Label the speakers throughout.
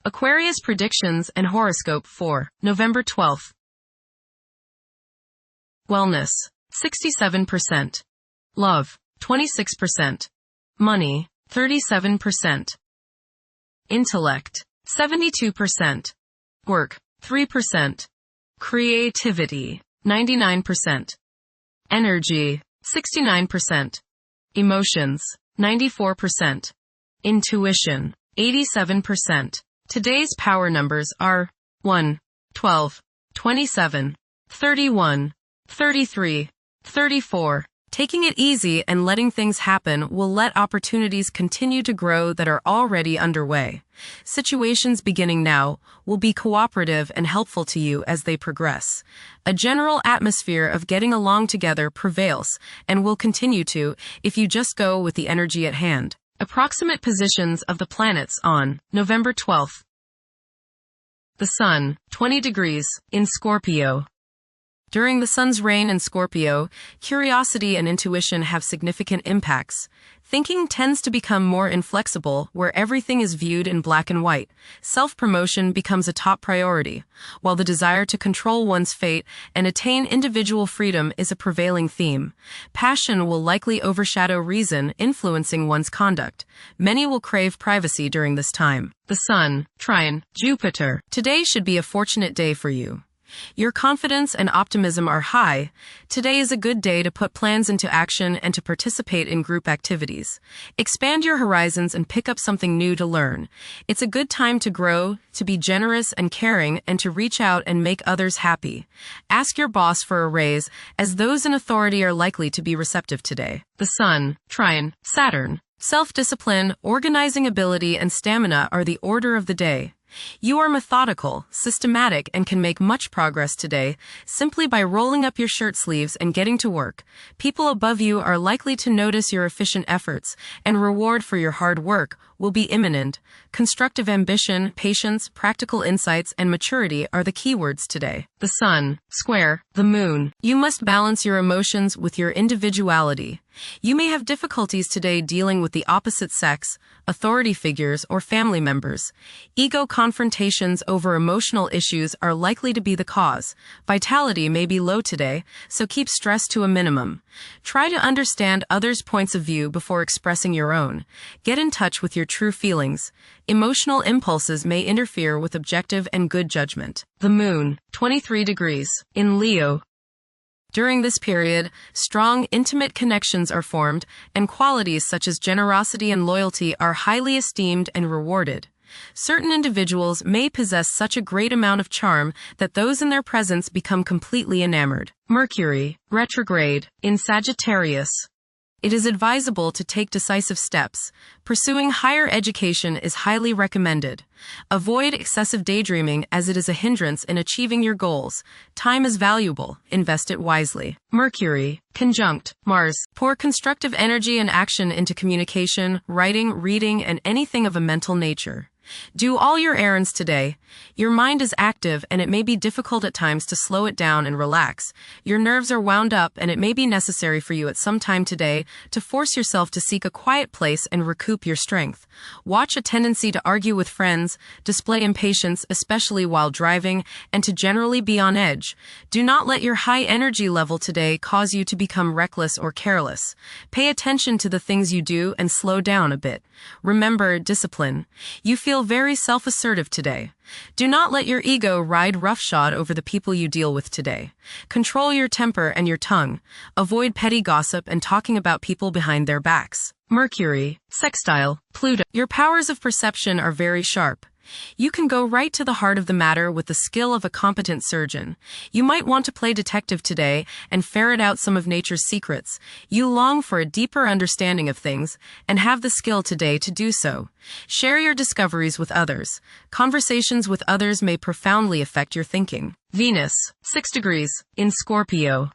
Speaker 1: Aquarius predictions and horoscope for November 12th. Wellness, 67%. Love, 26%. Money, 37%. Intellect, 72%. Work, 3%. Creativity, 99%. Energy, 69%. Emotions, 94%. Intuition, 87%. Today's power numbers are 1, 12, 27, 31, 33, 34. Taking it easy and letting things happen will let opportunities continue to grow that are already underway. Situations beginning now will be cooperative and helpful to you as they progress. A general atmosphere of getting along together prevails and will continue to if you just go with the energy at hand. Approximate positions of the planets on November 12th. The Sun, 20 degrees, in Scorpio. During the Sun's reign in Scorpio, curiosity and intuition have significant impacts. Thinking tends to become more inflexible where everything is viewed in black and white. Self-promotion becomes a top priority, while the desire to control one's fate and attain individual freedom is a prevailing theme. Passion will likely overshadow reason, influencing one's conduct. Many will crave privacy during this time. The Sun, trine Jupiter. Today should be a fortunate day for you. Your confidence and optimism are high. Today is a good day to put plans into action and to participate in group activities. Expand your horizons and pick up something new to learn. It's a good time to grow, to be generous and caring, and to reach out and make others happy. Ask your boss for a raise, as those in authority are likely to be receptive today. The Sun, trine Saturn. Self-discipline, organizing ability, and stamina are the order of the day. You are methodical, systematic, and can make much progress today simply by rolling up your shirt sleeves and getting to work. People above you are likely to notice your efficient efforts, and reward for your hard work will be imminent. Constructive ambition, patience, practical insights, and maturity are the keywords today. The Sun, square the Moon. You must balance your emotions with your individuality. You may have difficulties today dealing with the opposite sex, authority figures, or family members. Ego confrontations over emotional issues are likely to be the cause. Vitality may be low today, so keep stress to a minimum. Try to understand others' points of view before expressing your own. Get in touch with your true feelings. Emotional impulses may interfere with objective and good judgment. The Moon, 23 degrees, in Leo. During this period, strong, intimate connections are formed, and qualities such as generosity and loyalty are highly esteemed and rewarded. Certain individuals may possess such a great amount of charm that those in their presence become completely enamored. Mercury, retrograde, in Sagittarius. It is advisable to take decisive steps. Pursuing higher education is highly recommended. Avoid excessive daydreaming as it is a hindrance in achieving your goals. Time is valuable. Invest it wisely. Mercury, conjunct Mars. Pour constructive energy and action into communication, writing, reading, and anything of a mental nature. Do all your errands today. Your mind is active and it may be difficult at times to slow it down and relax. Your nerves are wound up and it may be necessary for you at some time today to force yourself to seek a quiet place and recoup your strength. Watch a tendency to argue with friends, display impatience, especially while driving, and to generally be on edge. Do not let your high energy level today cause you to become reckless or careless. Pay attention to the things you do and slow down a bit. Remember discipline. You feel very self-assertive today. Do not let your ego ride roughshod over the people you deal with today. Control your temper and your tongue. Avoid petty gossip and talking about people behind their backs. Mercury, sextile Pluto. Your powers of perception are very sharp. You can go right to the heart of the matter with the skill of a competent surgeon. You might want to play detective today and ferret out some of nature's secrets. You long for a deeper understanding of things and have the skill today to do so. Share your discoveries with others. Conversations with others may profoundly affect your thinking. Venus, 6 degrees, in Scorpio.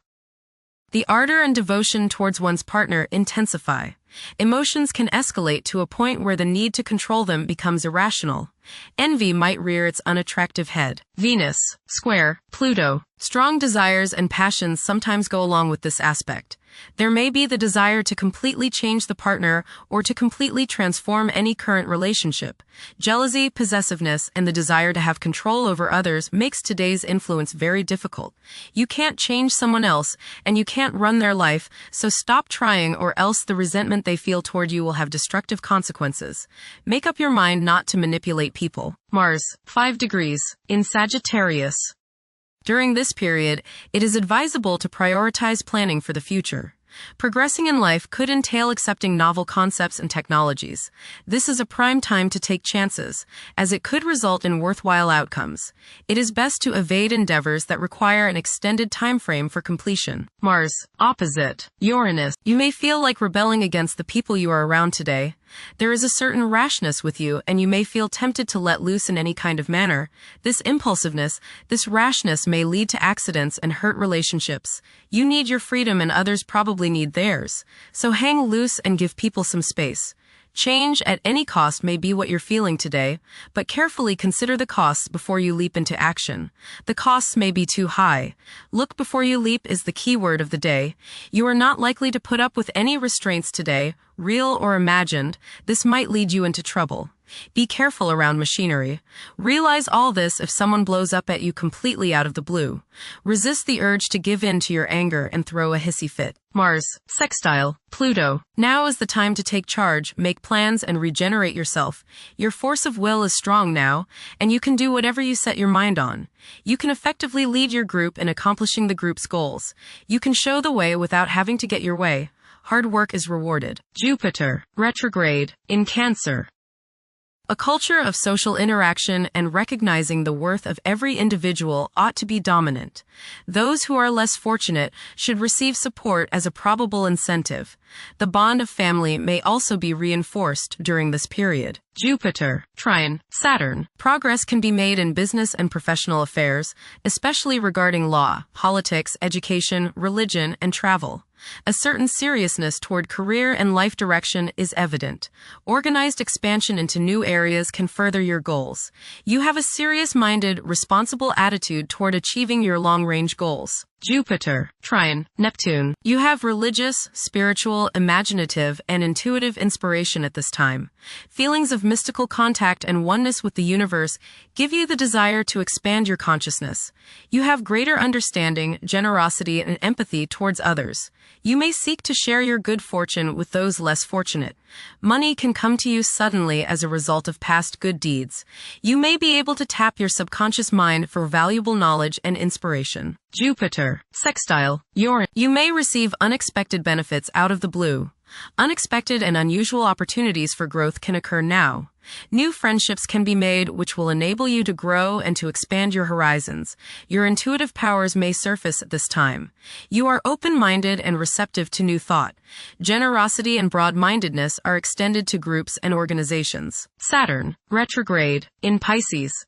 Speaker 1: The ardor and devotion towards one's partner intensify. Emotions can escalate to a point where the need to control them becomes irrational. Envy might rear its unattractive head. Venus, square, Pluto. Strong desires and passions sometimes go along with this aspect. There may be the desire to completely change the partner or to completely transform any current relationship. Jealousy, possessiveness, and the desire to have control over others makes today's influence very difficult. You can't change someone else, and you can't run their life, so stop trying or else the resentment they feel toward you will have destructive consequences. Make up your mind not to manipulate people. Mars, 5 degrees, in Sagittarius. During this period, it is advisable to prioritize planning for the future. Progressing in life could entail accepting novel concepts and technologies. This is a prime time to take chances, as it could result in worthwhile outcomes. It is best to evade endeavors that require an extended time frame for completion. Mars, opposite, Uranus. You may feel like rebelling against the people you are around today. There is a certain rashness with you, and you may feel tempted to let loose in any kind of manner. This impulsiveness, this rashness may lead to accidents and hurt relationships. You need your freedom and others probably need theirs. So hang loose and give people some space. Change at any cost may be what you're feeling today, but carefully consider the costs before you leap into action. The costs may be too high. Look before you leap is the key word of the day. You are not likely to put up with any restraints today, real or imagined. This might lead you into trouble. Be careful around machinery. Realize all this if someone blows up at you completely out of the blue. Resist the urge to give in to your anger and throw a hissy fit. Mars, sextile, Pluto. Now is the time to take charge, make plans, and regenerate yourself. Your force of will is strong now, and you can do whatever you set your mind on. You can effectively lead your group in accomplishing the group's goals. You can show the way without having to get your way. Hard work is rewarded. Jupiter, retrograde, in Cancer. A culture of social interaction and recognizing the worth of every individual ought to be dominant. Those who are less fortunate should receive support as a probable incentive. The bond of family may also be reinforced during this period. Jupiter, trine, Saturn. Progress can be made in business and professional affairs, especially regarding law, politics, education, religion, and travel. A certain seriousness toward career and life direction is evident. Organized expansion into new areas can further your goals. You have a serious-minded, responsible attitude toward achieving your long-range goals. Jupiter, trine, Neptune. You have religious, spiritual, imaginative, and intuitive inspiration at this time. Feelings of mystical contact and oneness with the universe give you the desire to expand your consciousness. You have greater understanding, generosity, and empathy towards others. You may seek to share your good fortune with those less fortunate. Money can come to you suddenly as a result of past good deeds. You may be able to tap your subconscious mind for valuable knowledge and inspiration. Jupiter, sextile, Uranus. You may receive unexpected benefits out of the blue. Unexpected and unusual opportunities for growth can occur now. New friendships can be made which will enable you to grow and to expand your horizons. Your intuitive powers may surface at this time. You are open-minded and receptive to new thought. Generosity and broad-mindedness are extended to groups and organizations. Saturn, retrograde, in Pisces.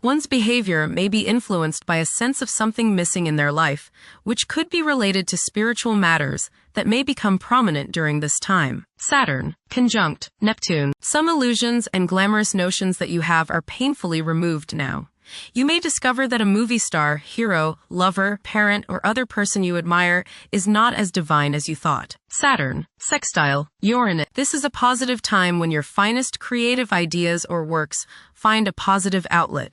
Speaker 1: One's behavior may be influenced by a sense of something missing in their life, which could be related to spiritual matters that may become prominent during this time. Saturn, conjunct Neptune. Some illusions and glamorous notions that you have are painfully removed now. You may discover that a movie star, hero, lover, parent, or other person you admire is not as divine as you thought. Saturn, sextile, Uranus. This is a positive time when your finest creative ideas or works find a positive outlet.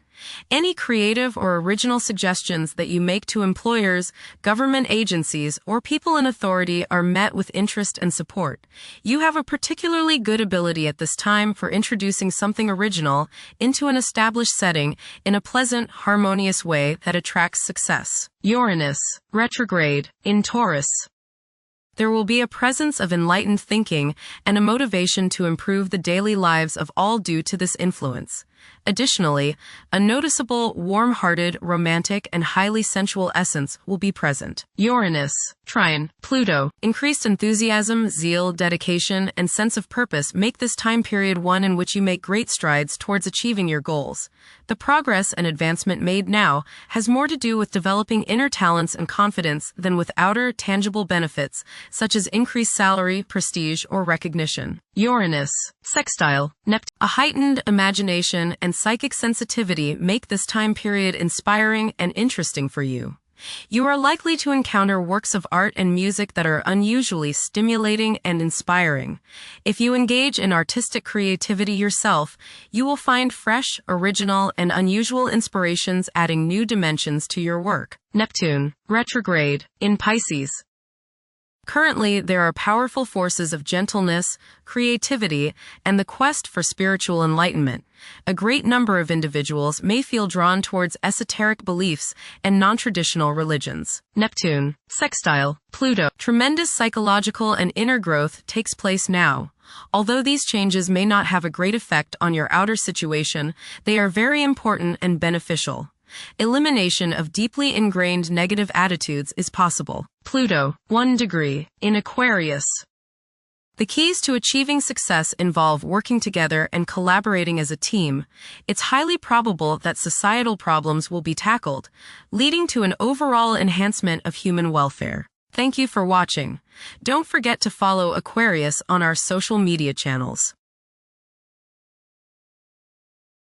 Speaker 1: Any creative or original suggestions that you make to employers, government agencies, or people in authority are met with interest and support. You have a particularly good ability at this time for introducing something original into an established setting in a pleasant, harmonious way that attracts success. Uranus, retrograde, in Taurus. There will be a presence of enlightened thinking and a motivation to improve the daily lives of all due to this influence. Additionally, a noticeable, warm-hearted, romantic, and highly sensual essence will be present. Uranus, trine, Pluto. Increased enthusiasm, zeal, dedication, and sense of purpose make this time period one in which you make great strides towards achieving your goals. The progress and advancement made now has more to do with developing inner talents and confidence than with outer, tangible benefits, such as increased salary, prestige, or recognition. Uranus, sextile, Neptune. A heightened imagination and psychic sensitivity make this time period inspiring and interesting for you. You are likely to encounter works of art and music that are unusually stimulating and inspiring. If you engage in artistic creativity yourself, you will find fresh, original, and unusual inspirations adding new dimensions to your work. Neptune, retrograde, in Pisces. Currently, there are powerful forces of gentleness, creativity, and the quest for spiritual enlightenment. A great number of individuals may feel drawn towards esoteric beliefs and non-traditional religions. Neptune, sextile, Pluto. Tremendous psychological and inner growth takes place now. Although these changes may not have a great effect on your outer situation, they are very important and beneficial. Elimination of deeply ingrained negative attitudes is possible. Pluto, 1 degree, in Aquarius. The keys to achieving success involve working together and collaborating as a team. It's highly probable that societal problems will be tackled, leading to an overall enhancement of human welfare. Thank you for watching. Don't forget to follow Aquarius on our social media channels.